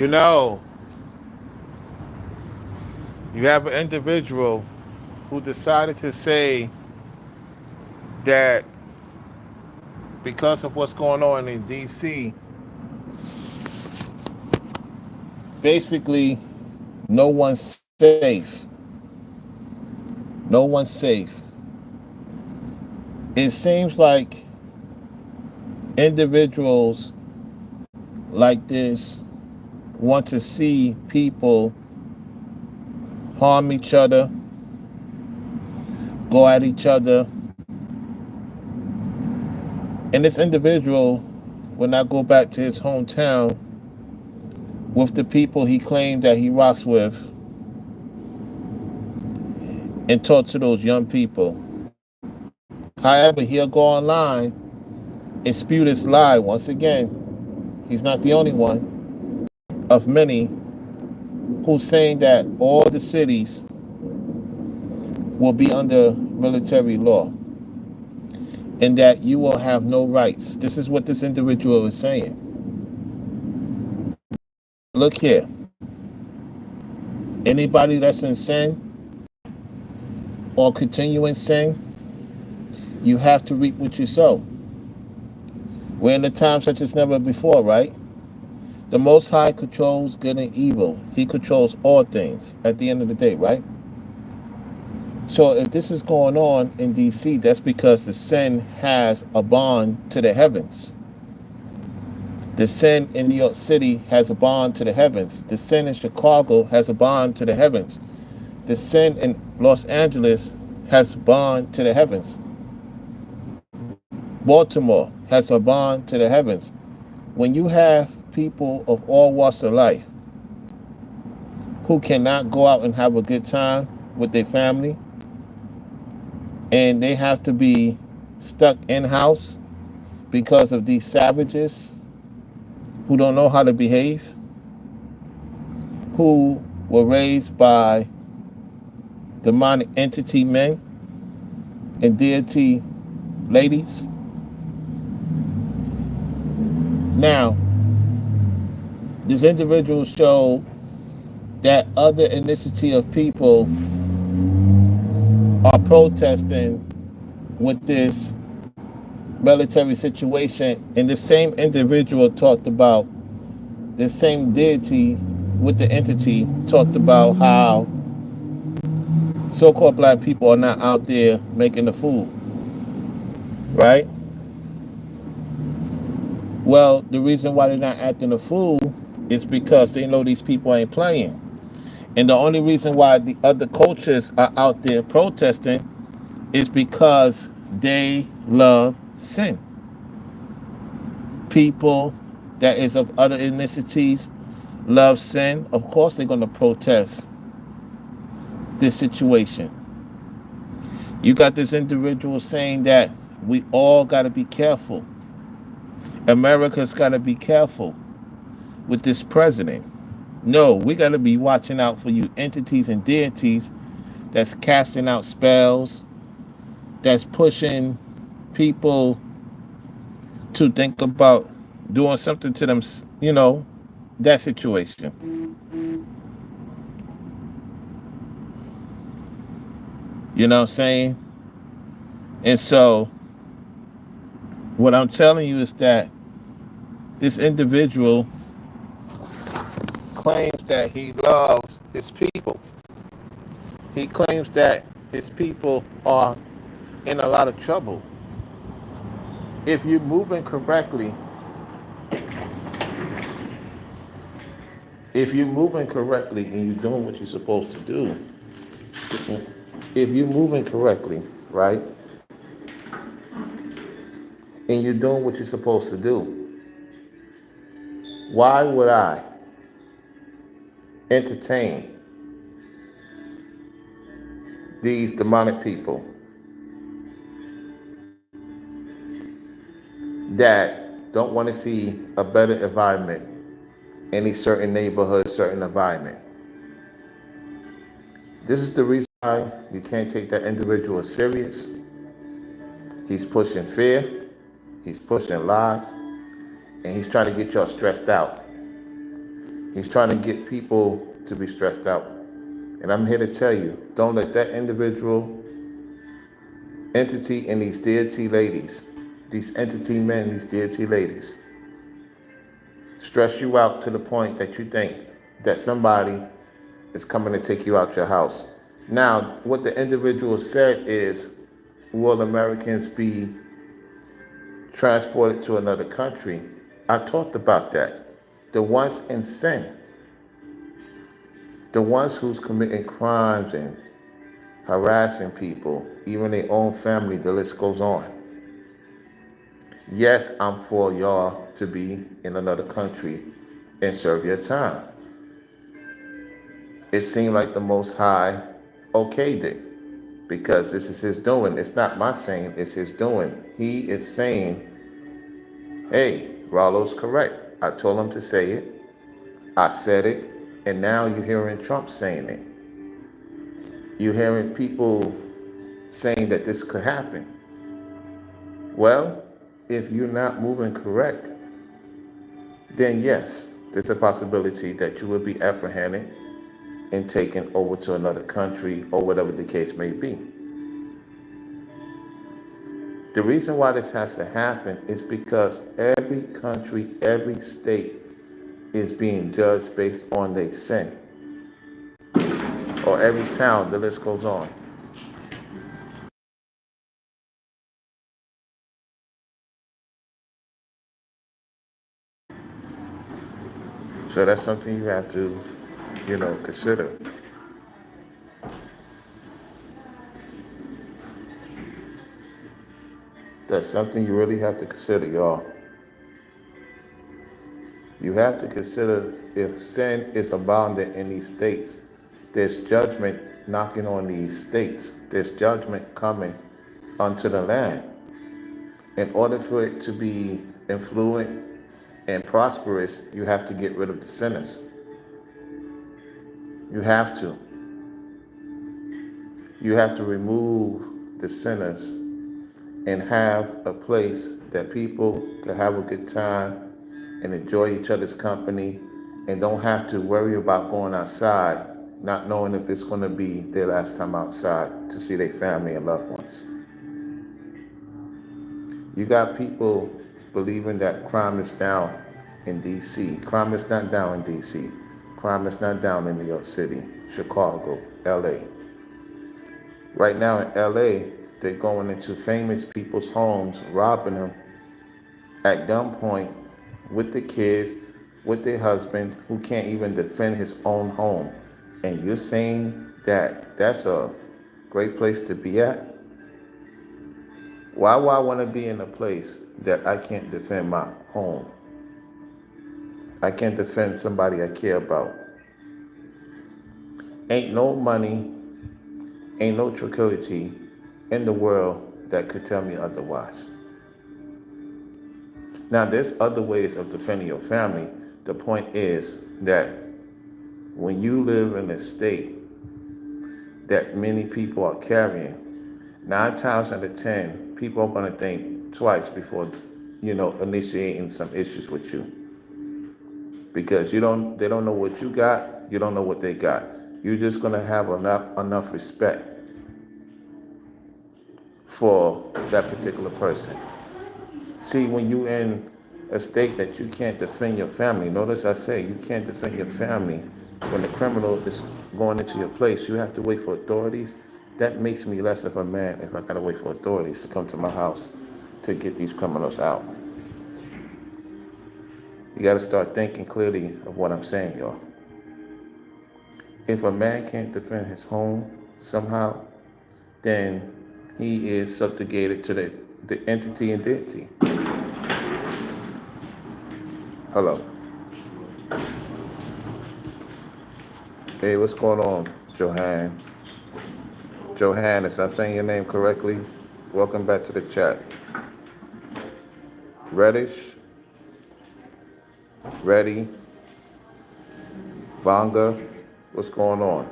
You know, you have an individual who decided to say that because of what's going on in DC, basically no one's safe. No one's safe. It seems like individuals like this want to see people harm each other, go at each other. And this individual will not go back to his hometown with the people he claimed that he rocks with and talk to those young people. However, he'll go online and spew this lie once again. He's not the only one of many who's saying that all the cities will be under military law and that you will have no rights. This is what this individual is saying. Look here. Anybody that's in sin or continue in sin, you have to reap what you sow. We're in a time such as never before, right? The Most High controls good and evil. He controls all things at the end of the day, right? So if this is going on in DC, that's because the sin has a bond to the heavens. The sin in New York City has a bond to the heavens. The sin in Chicago has a bond to the heavens. The sin in Los Angeles has a bond to the heavens. Baltimore has a bond to the heavens. When you have people of all walks of life who cannot go out and have a good time with their family, and they have to be stuck in house because of these savages who don't know how to behave, who were raised by demonic entity men and deity ladies. Now, this individual showed that other ethnicity of people are protesting with this military situation, and the same individual talked about the same deity with the entity talked about how so-called black people are not out there making the food, right? Well, the reason why they're not acting the fool is because they know these people ain't playing. And the only reason why the other cultures are out there protesting is because they love sin. People that is of other ethnicities love sin. Of course they're going to protest this situation. You got this individual saying that we all got to be careful. America's got to be careful with this president. No, we got to be watching out for you entities and deities that's casting out spells, that's pushing people to think about doing something to them, that situation. You know what I'm saying? And so, what I'm telling you is that this individual claims that he loves his people. He claims that his people are in a lot of trouble. If you're moving correctly, and you're doing what you're supposed to do, if you're moving correctly, right, and you're doing what you're supposed to do, why would I entertain these demonic people that don't want to see a better environment in a certain neighborhood, certain environment? This is the reason why you can't take that individual serious. He's pushing fear, he's pushing lies, and he's trying to get y'all stressed out. He's trying to get people to be stressed out. And I'm here to tell you, don't let that individual entity and these deity ladies, these entity men, these deity ladies, stress you out to the point that you think that somebody is coming to take you out your house. Now, what the individual said is, will Americans be transported to another country? I talked about that. The ones in sin, the ones who's committing crimes and harassing people, even their own family, the list goes on. Yes, I'm for y'all to be in another country and serve your time. It seemed like the Most High okayed it because this is his doing. It's not my saying, it's his doing. He is saying, hey, Rollo's correct. I told him to say it. I said it. And now you're hearing Trump saying it. You're hearing people saying that this could happen. Well, if you're not moving correct, then yes, there's a possibility that you will be apprehended and taken over to another country or whatever the case may be. The reason why this has to happen is because every country, every state is being judged based on their sin. Or every town, the list goes on. So that's something you have to, consider. That's something you really have to consider, y'all. You have to consider if sin is abounding in these states, there's judgment knocking on these states. There's judgment coming unto the land. In order for it to be influent and prosperous, you have to get rid of the sinners. You have to. You have to remove the sinners and have a place that people can have a good time and enjoy each other's company and don't have to worry about going outside, not knowing if it's going to be their last time outside to see their family and loved ones. You got people believing that crime is down in D.C. Crime is not down in D.C. Crime is not down in New York City, Chicago, L.A. Right now in L.A., they're going into famous people's homes, robbing them at gunpoint with the kids, with their husband, who can't even defend his own home. And you're saying that that's a great place to be at? Why would I want to be in a place that I can't defend my home? I can't defend somebody I care about. Ain't no money, ain't no tranquility in the world that could tell me otherwise. Now, there's other ways of defending your family. The point is that when you live in a state that many people are carrying, 9 times out of 10, people are going to think twice before, initiating some issues with you. Because they don't know what you got, you don't know what they got. You're just going to have enough respect for that particular person. See, when you in a state that you can't defend your family, notice I say you can't defend your family. When the criminal is going into your place, you have to wait for authorities. That makes me less of a man if I gotta wait for authorities to come to my house to get these criminals out. You gotta start thinking clearly of what I'm saying, y'all. If a man can't defend his home somehow, then he is subjugated to the entity and deity. Hello. Hey, what's going on, Johan? Johannes, I'm saying your name correctly. Welcome back to the chat. Reddish, Reddy, Vanga, what's going on?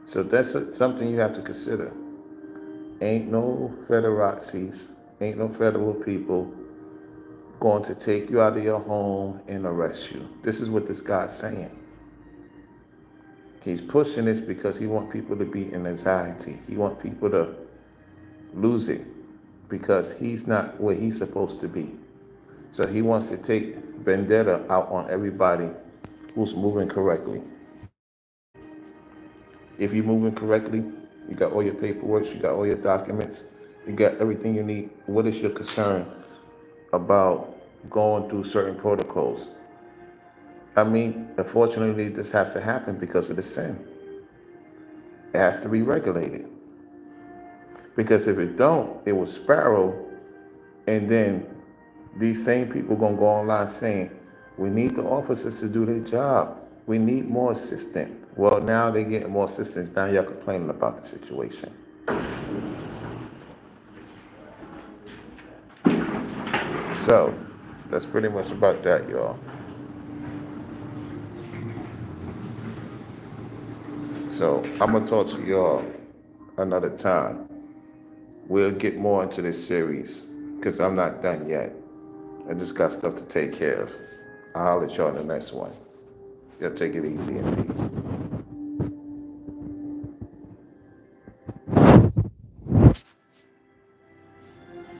So that's something you have to consider. Ain't no federazis, ain't no federal people going to take you out of your home and arrest you. This is what this guy's saying. He's pushing this because he wants people to be in anxiety. He wants people to lose it because he's not where he's supposed to be. So he wants to take vendetta out on everybody who's moving correctly. If you're moving correctly, you got all your paperwork, you got all your documents, you got everything you need. What is your concern about going through certain protocols? I mean, unfortunately, this has to happen because of the sin. It has to be regulated. Because if it don't, it will spiral, and then these same people gonna go online saying, we need the officers to do their job. We need more assistance. Well, now they're getting more assistance. Now y'all complaining about the situation. So, that's pretty much about that, y'all. So, I'm gonna talk to y'all another time. We'll get more into this series because I'm not done yet. I just got stuff to take care of. I'll holler at y'all in the next one. Y'all take it easy and peace.